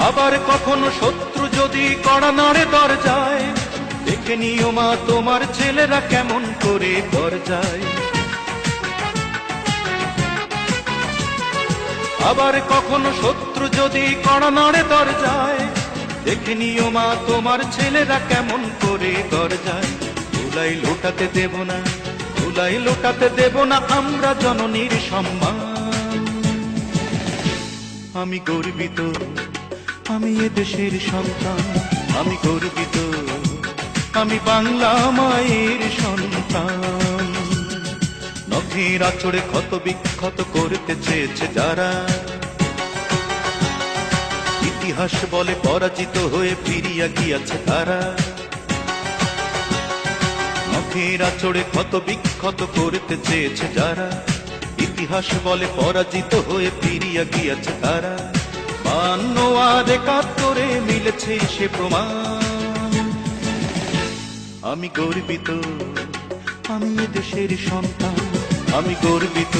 আবার কখনো শত্রু যদি কড়া নাড়ে দরজায়, দেখে নিও মা তোমার ছেলেরা কেমন করে গর্জায়। আবার কখনো শত্রু যদি কড়া নাড়ে দরজায়, দেখে নিও মা তোমার ছেলেরা কেমন করে গর্জায়। ধুলাই লোটাতে দেব না, ধুলাই লোটাতে দেব না আমরা জননীর সম্মান। আমি গর্বিত, আমি এ দেশের সন্তান, আমি গর্বিত, আমি বাংলা মায়ের সন্তান। নখের আঁচড়ে ক্ষত বিক্ষত করতে চেয়েছে যারা, ইতিহাস বলে পরাজিত হয়ে ফিরিয়া গিয়াছে তারা। নখের আঁচড়ে ক্ষত বিক্ষত করতে চেয়েছে যারা, ইতিহাস বলে পরাজিত হয়ে ফিরিয়া গিয়াছে তারা। 52 আর 71 মিলেছে সে প্রমাণ। আমি গর্বিত, আমি এ দেশের সন্তান, আমি গর্বিত।